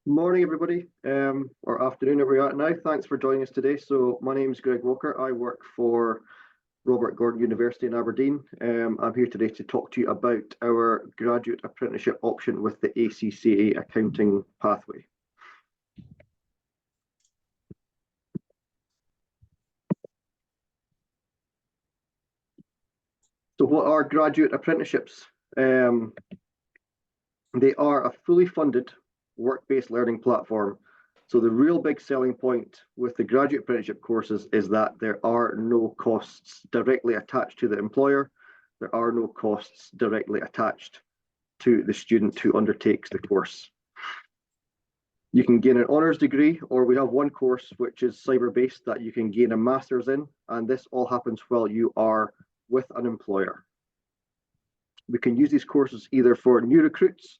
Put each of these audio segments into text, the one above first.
Morning, everybody, or afternoon, wherever you're at now. Thanks for joining us today. So my name is Greg Walker. I work for Robert Gordon University in Aberdeen. I'm here today to talk to you about our graduate apprenticeship option with the ACCA accounting pathway. So what are graduate apprenticeships? They are a fully funded work-based learning platform. So the real big selling point with the graduate apprenticeship courses is that there are no costs directly attached to the employer. There are no costs directly attached to the student who undertakes the course. You can gain an honours degree, or we have one course which is cyber-based that you can gain a master's in, and this all happens while you are with an employer. We can use these courses either for new recruits,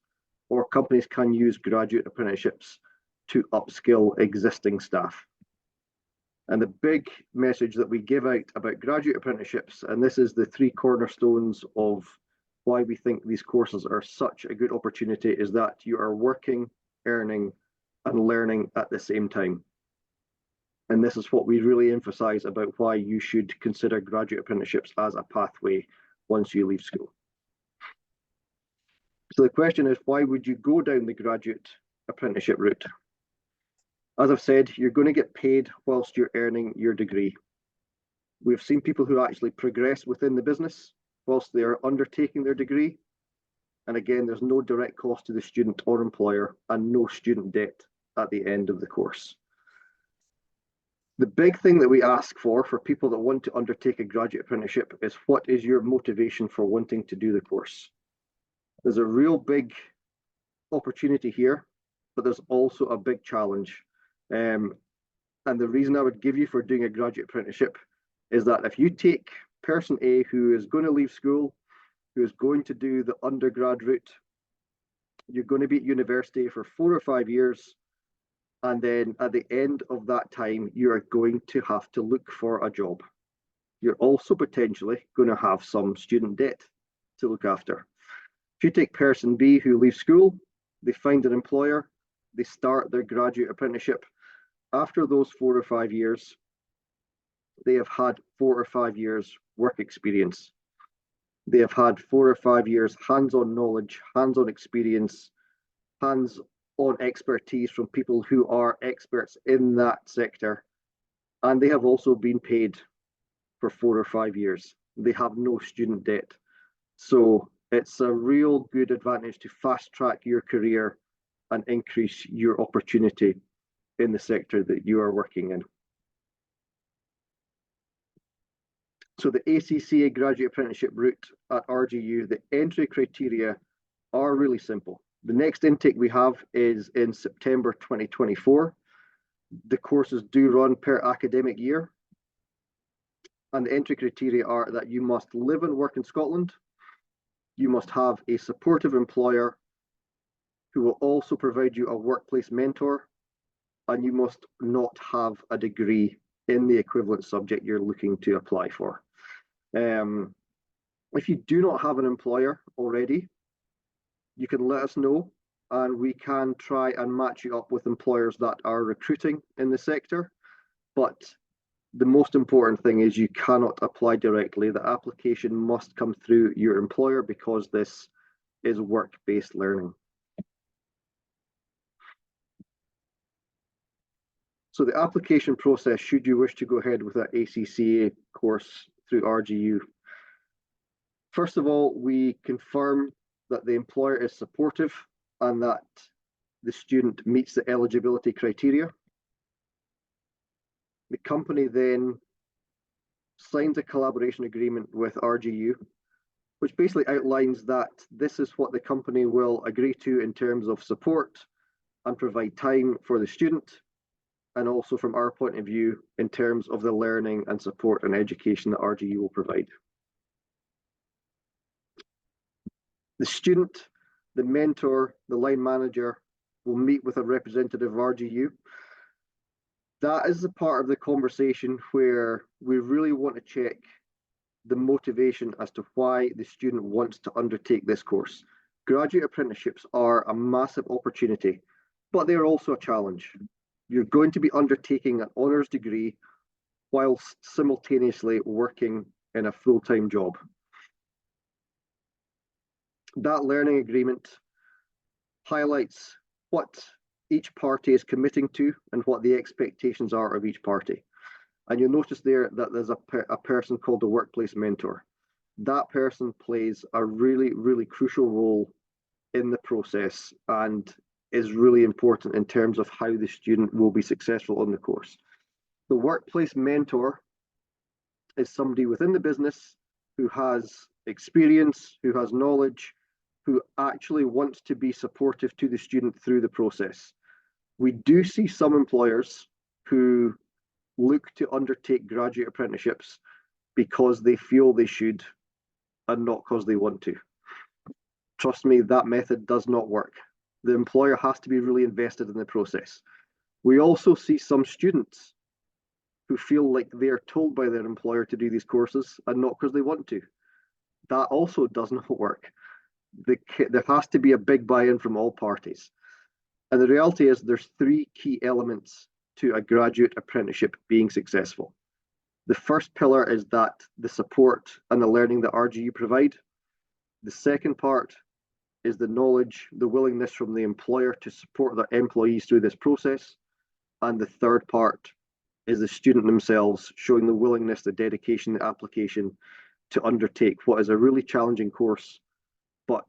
or companies can use graduate apprenticeships to upskill existing staff. And the big message that we give out about graduate apprenticeships, and this is the three cornerstones of why we think these courses are such a good opportunity, is that you are working, earning, and learning at the same time. And this is what we really emphasize about why you should consider graduate apprenticeships as a pathway once you leave school. So the question is, why would you go down the graduate apprenticeship route? As I've said, you're going to get paid whilst you're earning your degree. We've seen people who actually progress within the business whilst they are undertaking their degree. And again, there's no direct cost to the student or employer and no student debt at the end of the course. The big thing that we ask for people that want to undertake a graduate apprenticeship is, what is your motivation for wanting to do the course? There's a real big opportunity here, but there's also a big challenge. And the reason I would give you for doing a graduate apprenticeship is that if you take person A who is going to leave school, who is going to do the undergrad route, you're going to be at university for 4 or 5 years. And then at the end of that time, you are going to have to look for a job. You're also potentially going to have some student debt to look after. If you take person B who leaves school, they find an employer, they start their graduate apprenticeship. After those 4 or 5 years, they have had 4 or 5 years work experience. They have had 4 or 5 years hands-on knowledge, hands-on experience, hands-on expertise from people who are experts in that sector. And they have also been paid for 4 or 5 years. They have no student debt. So it's a real good advantage to fast track your career and increase your opportunity in the sector that you are working in. So the ACCA graduate apprenticeship route at RGU, the entry criteria are really simple. The next intake we have is in September 2024. The courses do run per academic year. And the entry criteria are that you must live and work in Scotland. You must have a supportive employer who will also provide you a workplace mentor, and you must not have a degree in the equivalent subject you're looking to apply for. If you do not have an employer already, you can let us know, and we can try and match you up with employers that are recruiting in the sector. But the most important thing is you cannot apply directly. The application must come through your employer because this is work-based learning. So the application process, should you wish to go ahead with that ACCA course through RGU. First of all, we confirm that the employer is supportive and that the student meets the eligibility criteria. The company then signs a collaboration agreement with RGU, which basically outlines that this is what the company will agree to in terms of support and provide time for the student, and also from our point of view in terms of the learning and support and education that RGU will provide. The student, the mentor, the line manager will meet with a representative of RGU. That is the part of the conversation where we really want to check the motivation as to why the student wants to undertake this course. Graduate apprenticeships are a massive opportunity, but they're also a challenge. You're going to be undertaking an honours degree whilst simultaneously working in a full-time job. That learning agreement highlights what each party is committing to and what the expectations are of each party. And you'll notice there that there's a person called the workplace mentor. That person plays a really, really crucial role in the process and is really important in terms of how the student will be successful on the course. The workplace mentor is somebody within the business who has experience, who has knowledge, who actually wants to be supportive to the student through the process. We do see some employers who look to undertake graduate apprenticeships because they feel they should and not because they want to. Trust me, that method does not work. The employer has to be really invested in the process. We also see some students who feel like they're told by their employer to do these courses and not because they want to. That also does not work. There has to be a big buy-in from all parties. And the reality is there's three key elements to a graduate apprenticeship being successful. The first pillar is that the support and the learning that RGU provide. The second part is the knowledge, the willingness from the employer to support their employees through this process. And the third part is the student themselves showing the willingness, the dedication, the application to undertake what is a really challenging course, but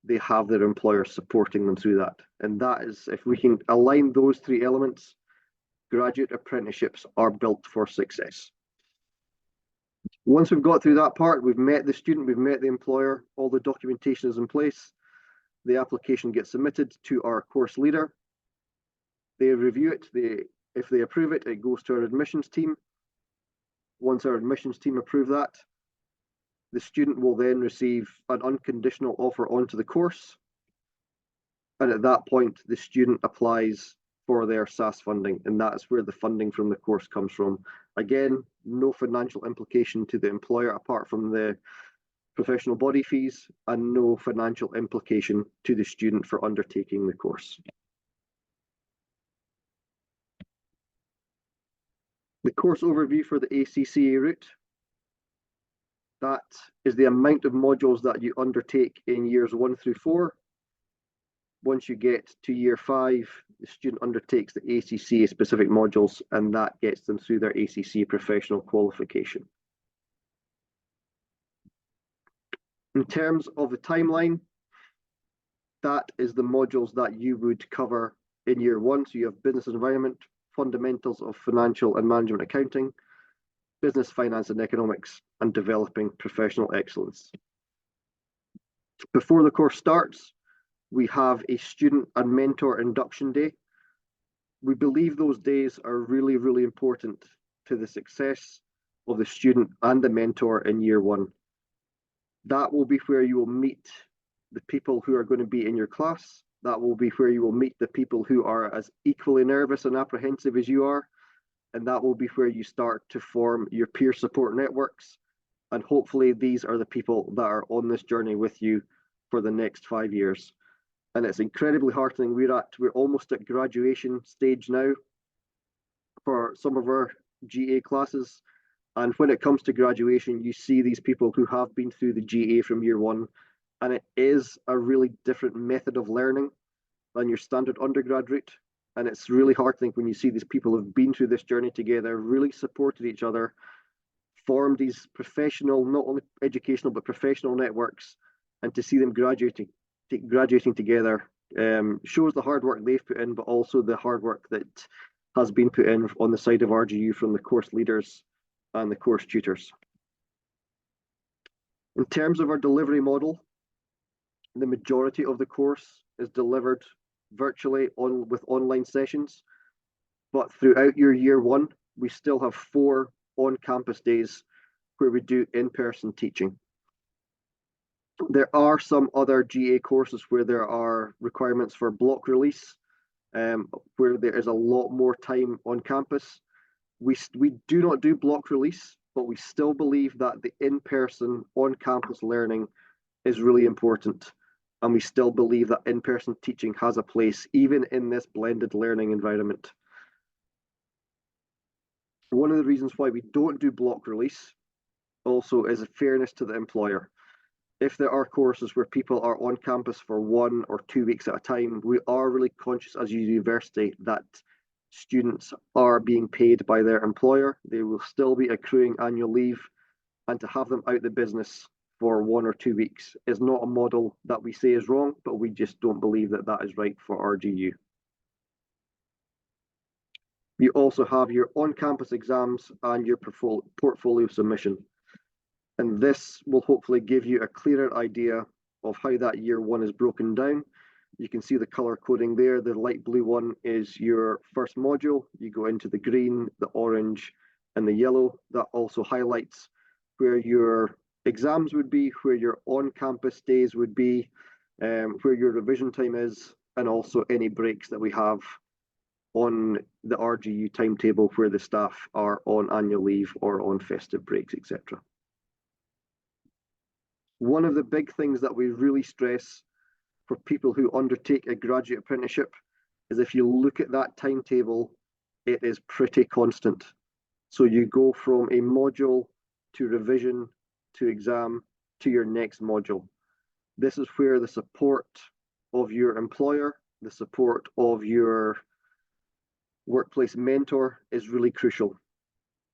they have their employer supporting them through that. And that is, if we can align those three elements, graduate apprenticeships are built for success. Once we've got through that part, we've met the student, we've met the employer, all the documentation is in place, the application gets submitted to our course leader. They review it, if they approve it, it goes to our admissions team. Once our admissions team approve that, the student will then receive an unconditional offer onto the course. And at that point, the student applies for their SAS funding, and that's where the funding from the course comes from. Again, no financial implication to the employer apart from the professional body fees, and no financial implication to the student for undertaking the course. The course overview for the ACCA route. That is the amount of modules that you undertake in years 1 through 4. Once you get to year 5, the student undertakes the ACCA specific modules, and that gets them through their ACCA professional qualification. In terms of the timeline, that is the modules that you would cover in year 1. So you have business environment, fundamentals of financial and management accounting, business, finance and economics, and developing professional excellence. Before the course starts, we have a student and mentor induction day. We believe those days are really, really important to the success of the student and the mentor in year 1. That will be where you will meet the people who are going to be in your class. That will be where you will meet the people who are as equally nervous and apprehensive as you are. And that will be where you start to form your peer support networks. And hopefully these are the people that are on this journey with you for the next 5 years. And it's incredibly heartening. We're almost at graduation stage now for some of our GA classes. And when it comes to graduation, you see these people who have been through the GA from year 1. And it is a really different method of learning than your standard undergrad route. And it's really heartening when you see these people who have been through this journey together, really supported each other, formed these professional, not only educational, but professional networks. And to see them graduating together shows the hard work they've put in, but also the hard work that has been put in on the side of RGU from the course leaders and the course tutors. In terms of our delivery model, the majority of the course is delivered virtually with online sessions, but throughout your year 1, we still have 4 on-campus days where we do in-person teaching. There are some other GA courses where there are requirements for block release, where there is a lot more time on campus. We do not do block release, but we still believe that the in-person on-campus learning is really important. and we still believe that in-person teaching has a place, even in this blended learning environment. One of the reasons why we don't do block release also is a fairness to the employer. If there are courses where people are on campus for 1 or 2 weeks at a time, we are really conscious as a university that students are being paid by their employer. They will still be accruing annual leave, and to have them out the business for 1 or 2 weeks is not a model that we say is wrong, but we just don't believe that that is right for RGU. You also have your on-campus exams and your portfolio submission. And this will hopefully give you a clearer idea of how that year one is broken down. You can see the color coding there. The light blue one is your first module. You go into the green, the orange, and the yellow. That also highlights where your exams would be, where your on-campus days would be, where your revision time is, and also any breaks that we have on the RGU timetable where the staff are on annual leave or on festive breaks, etc. One of the big things that we really stress for people who undertake a graduate apprenticeship is if you look at that timetable, it is pretty constant. So you go from a module to revision to exam to your next module. This is where the support of your employer, the support of your workplace mentor is really crucial.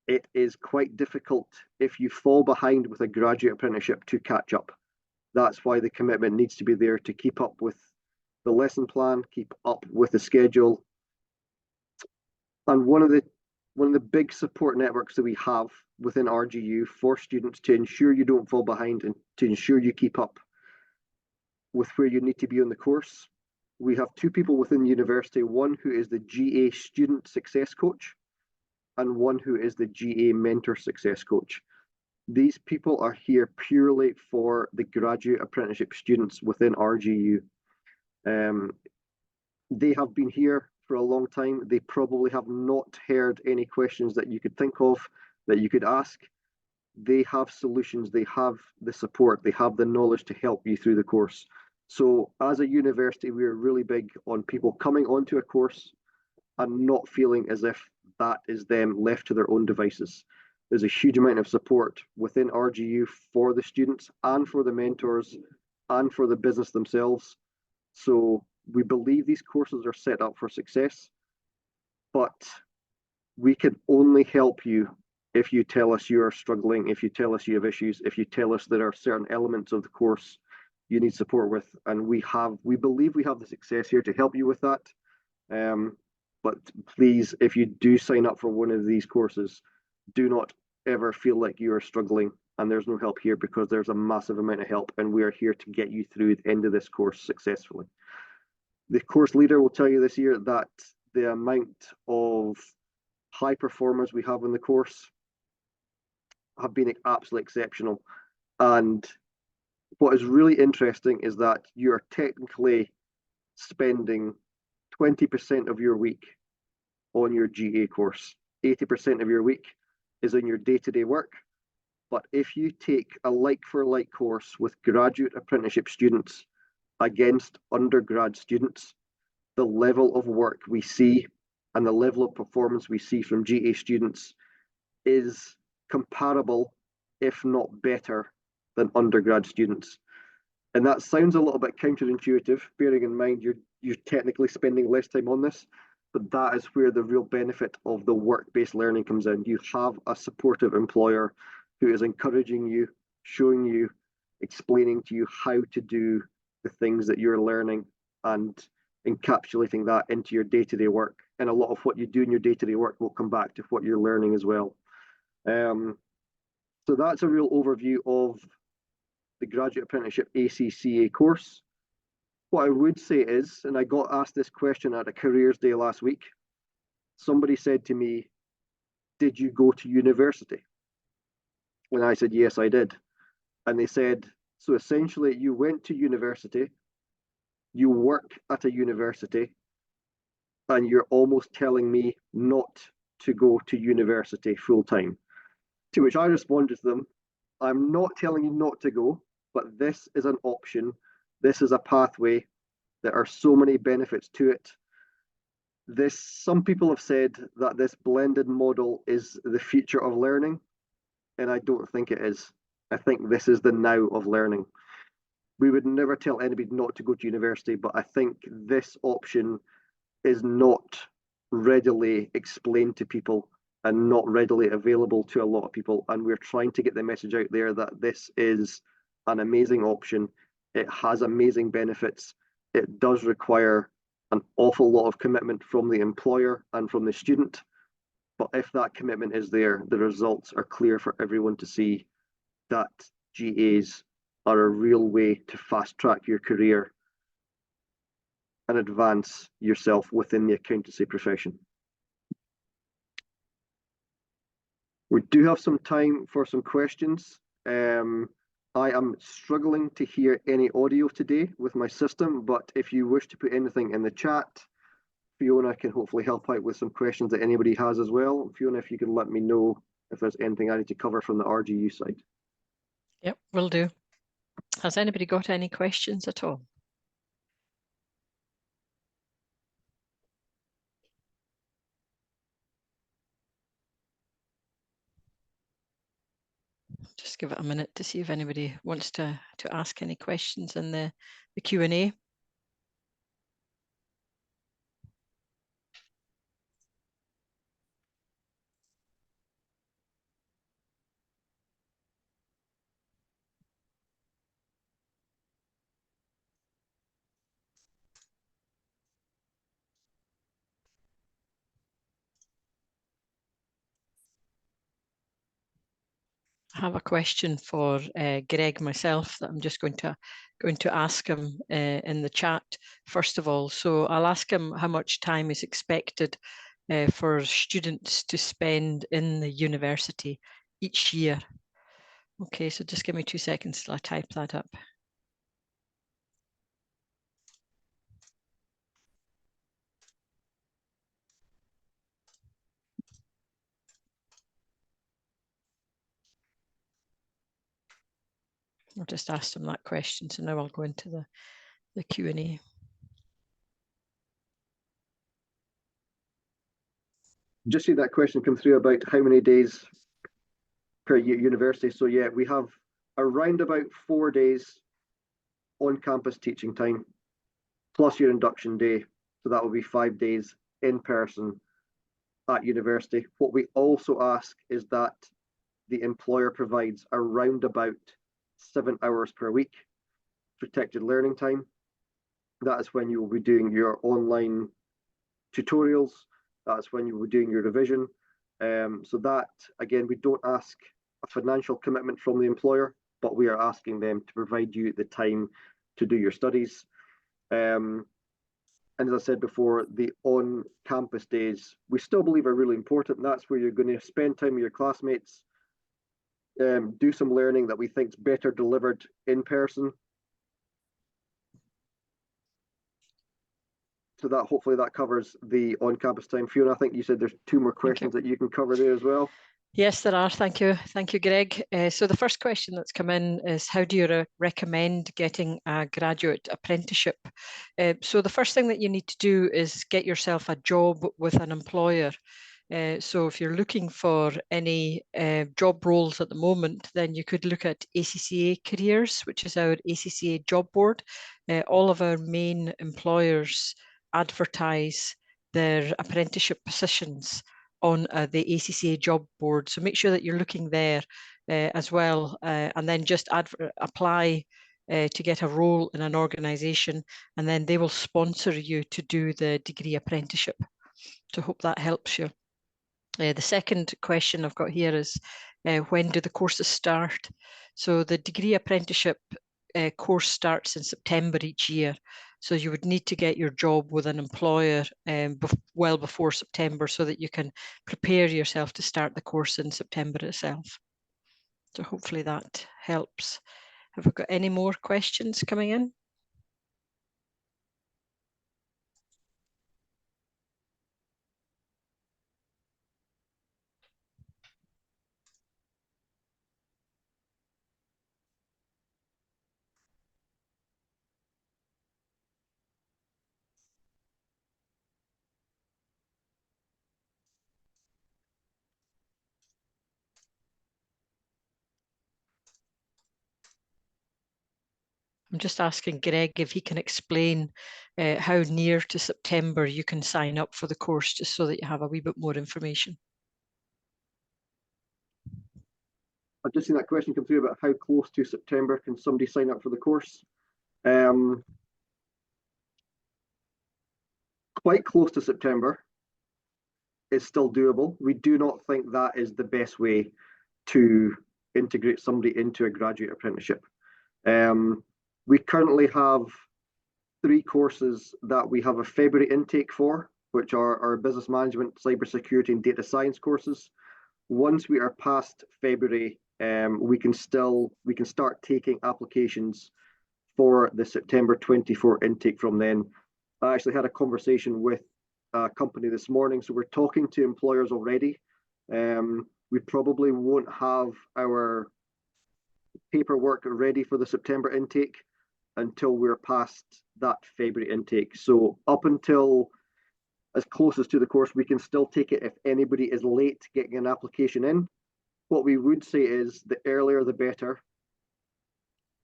It is quite difficult if you fall behind with a graduate apprenticeship to catch up. That's why the commitment needs to be there to keep up with the lesson plan, keep up with the schedule. And one of the big support networks that we have within RGU for students to ensure you don't fall behind and to ensure you keep up with where you need to be on the course. We have 2 people within the university, one who is the GA student success coach and one who is the GA mentor success coach. These people are here purely for the graduate apprenticeship students within RGU. They have been here for a long time. They probably have not heard any questions that you could think of that you could ask. They have solutions, they have the support, they have the knowledge to help you through the course. So as a university, we're really big on people coming onto a course and not feeling as if that is them left to their own devices. There's a huge amount of support within RGU for the students and for the mentors and for the business themselves. So we believe these courses are set up for success, but we can only help you if you tell us you are struggling, if you tell us you have issues, if you tell us there are certain elements of the course you need support with, and we believe we have the success here to help you with that. But please, if you do sign up for one of these courses, do not ever feel like you are struggling and there's no help here, because there's a massive amount of help and we are here to get you through the end of this course successfully. The course leader will tell you this year that the amount of high performers we have in the course have been absolutely exceptional. And what is really interesting is that you're technically spending 20% of your week on your GA course. 80% of your week is in your day-to-day work. But if you take a like-for-like course with graduate apprenticeship students against undergrad students, the level of work we see and the level of performance we see from GA students is comparable, if not better, than undergrad students. And that sounds a little bit counterintuitive, bearing in mind you're technically spending less time on this, but that is where the real benefit of the work-based learning comes in. You have a supportive employer who is encouraging you, showing you, explaining to you how to do the things that you're learning and encapsulating that into your day-to-day work. And a lot of what you do in your day-to-day work will come back to what you're learning as well. So that's a real overview of the Graduate Apprenticeship ACCA course. What I would say is, and I got asked this question at a careers day last week, somebody said to me, "Did you go to university?" And I said, "Yes, I did." And they said, "So essentially you went to university, you work at a university, and you're almost telling me not to go to university full time." To which I responded to them, "I'm not telling you not to go, but this is an option This is a pathway. There are so many benefits to it. Some people have said that this blended model is the future of learning, and I don't think it is. I think this is the now of learning. We would never tell anybody not to go to university, but I think this option is not readily explained to people and not readily available to a lot of people. And we're trying to get the message out there that this is an amazing option. It has amazing benefits. It does require an awful lot of commitment from the employer and from the student. But if that commitment is there, the results are clear for everyone to see that GAs are a real way to fast track your career and advance yourself within the accountancy profession. We do have some time for some questions. I am struggling to hear any audio today with my system, but if you wish to put anything in the chat, Fiona can hopefully help out with some questions that anybody has as well. Fiona, if you can let me know if there's anything I need to cover from the RGU side. Yep, will do. Has anybody got any questions at all? Just give it a minute to see if anybody wants to ask any questions in the Q&A. I have a question for Greg myself that I'm just going to ask him in the chat first of all. So I'll ask him how much time is expected for students to spend in the university each year. Okay, so just give me 2 seconds till I type that up. I just asked him that question, so now I'll go into the Q&A. Just see that question come through about how many days per university. So yeah, we have around about 4 days on campus teaching time, plus your induction day. So that will be 5 days in person at university. What we also ask is that the employer provides around about 7 hours per week protected learning time. That is when you will be doing your online tutorials. That's when you will be doing your revision. So that, again, we don't ask a financial commitment from the employer, but we are asking them to provide you the time to do your studies. And as I said before, the on-campus days, we still believe are really important. That's where you're going to spend time with your classmates, do some learning that we think is better delivered in person. So that hopefully that covers the on-campus time. Fiona, I think you said there's 2 more questions that you can cover there as well. Yes, there are. Thank you, Greg. So the first question that's come in is, how do you recommend getting a graduate apprenticeship? So the first thing that you need to do is get yourself a job with an employer. So if you're looking for any job roles at the moment, then you could look at ACCA Careers, which is our ACCA job board. All of our main employers advertise their apprenticeship positions on the ACCA job board. So make sure that you're looking there as well, and then just apply to get a role in an organisation, and then they will sponsor you to do the degree apprenticeship. So hope that helps you. The second question I've got here is, when do the courses start? So the degree apprenticeship course starts in September each year. So you would need to get your job with an employer well before September so that you can prepare yourself to start the course in September itself. So hopefully that helps. Have we got any more questions coming in? I'm just asking Greg if he can explain how near to September you can sign up for the course, just so that you have a wee bit more information. I've just seen that question come through about how close to September can somebody sign up for the course. Quite close to September is still doable. We do not think that is the best way to integrate somebody into a graduate apprenticeship. We currently have 3 courses that we have a February intake for, which are our business management, cybersecurity, and data science courses. Once we are past February, we can start taking applications for the September 24 intake from then. I actually had a conversation with a company this morning, so we're talking to employers already. We probably won't have our paperwork ready for the September intake until we're past that February intake. So up until as closest to the course, we can still take it if anybody is late getting an application in. What we would say is the earlier the better.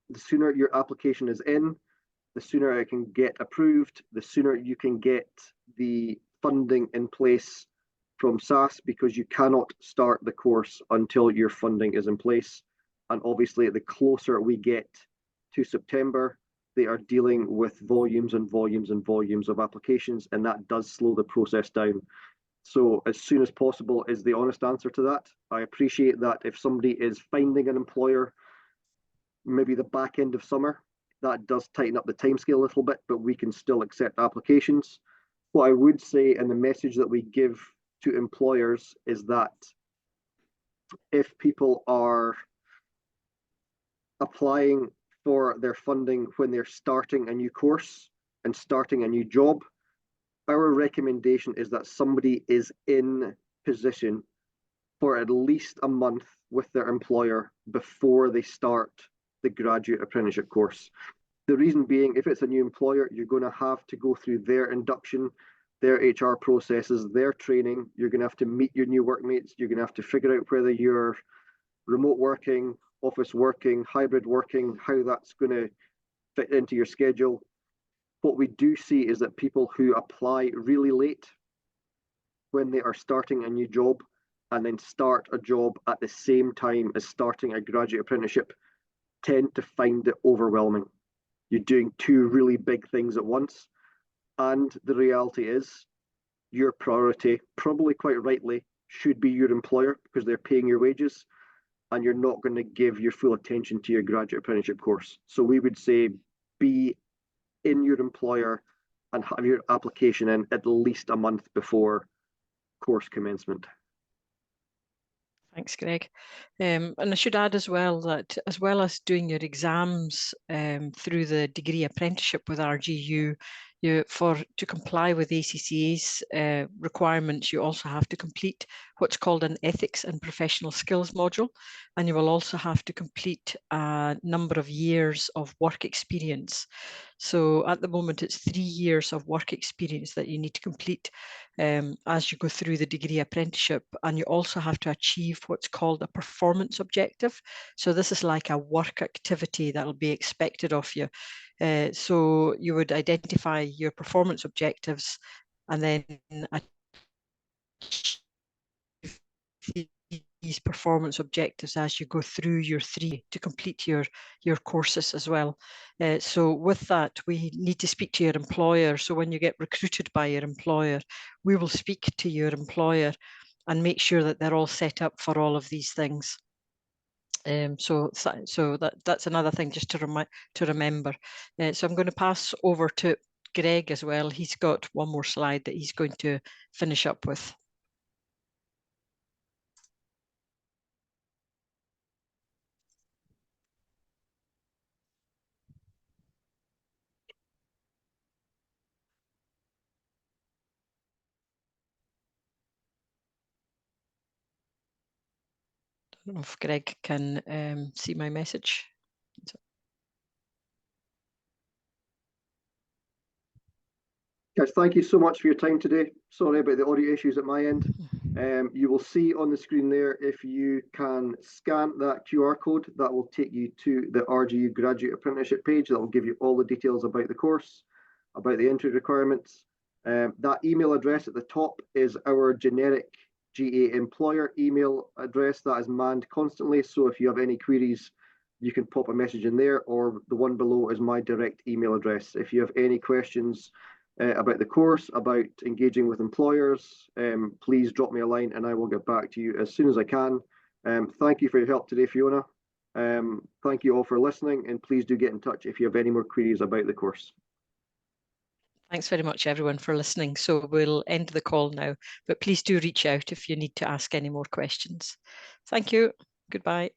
The sooner your application is in, the sooner it can get approved, the sooner you can get the funding in place from SAS, because you cannot start the course until your funding is in place. And obviously, the closer we get to September, they are dealing with volumes and volumes and volumes of applications, and that does slow the process down. So as soon as possible is the honest answer to that. I appreciate that if somebody is finding an employer, maybe the back end of summer, that does tighten up the timescale a little bit, but we can still accept applications. What I would say, and the message that we give to employers, is that if people are applying for their funding when they're starting a new course and starting a new job, our recommendation is that somebody is in position for at least a month with their employer before they start the graduate apprenticeship course. The reason being, if it's a new employer, you're going to have to go through their induction, their HR processes, their training. You're going to have to meet your new workmates. You're going to have to figure out whether you're remote working, office working, hybrid working, how that's going to fit into your schedule. What we do see is that people who apply really late when they are starting a new job and then start a job at the same time as starting a graduate apprenticeship tend to find it overwhelming. You're doing 2 really big things at once. And the reality is, your priority, probably quite rightly, should be your employer, because they're paying your wages, and you're not going to give your full attention to your graduate apprenticeship course. So we would say be in your employer and have your application in at least a month before course commencement. Thanks, Greg. And I should add as well that, as well as doing your exams through the degree apprenticeship with RGU, to comply with ACCA's requirements, you also have to complete what's called an ethics and professional skills module, and you will also have to complete a number of years of work experience. So at the moment, it's 3 years of work experience that you need to complete as you go through the degree apprenticeship, and you also have to achieve what's called a performance objective. So this is like a work activity that will be expected of you. So you would identify your performance objectives and then achieve these performance objectives as you go through your 3 to complete your courses as well. So with that, we need to speak to your employer. So when you get recruited by your employer, we will speak to your employer and make sure that they're all set up for all of these things. So that's another thing just to remember. So I'm going to pass over to Greg as well. He's got one more slide that he's going to finish up with. I don't know if Greg can see my message. Guys, thank you so much for your time today. Sorry about the audio issues at my end. You will see on the screen there, if you can scan that QR code, that will take you to the RGU Graduate Apprenticeship page. That will give you all the details about the course, about the entry requirements. That email address at the top is our generic GA employer email address that is manned constantly. So if you have any queries, you can pop a message in there, or the one below is my direct email address. If you have any questions about the course, about engaging with employers, please drop me a line and I will get back to you as soon as I can. Thank you for your help today, Fiona. Thank you all for listening, and please do get in touch if you have any more queries about the course. Thanks very much, everyone, for listening. So we'll end the call now, but please do reach out if you need to ask any more questions. Thank you. Goodbye.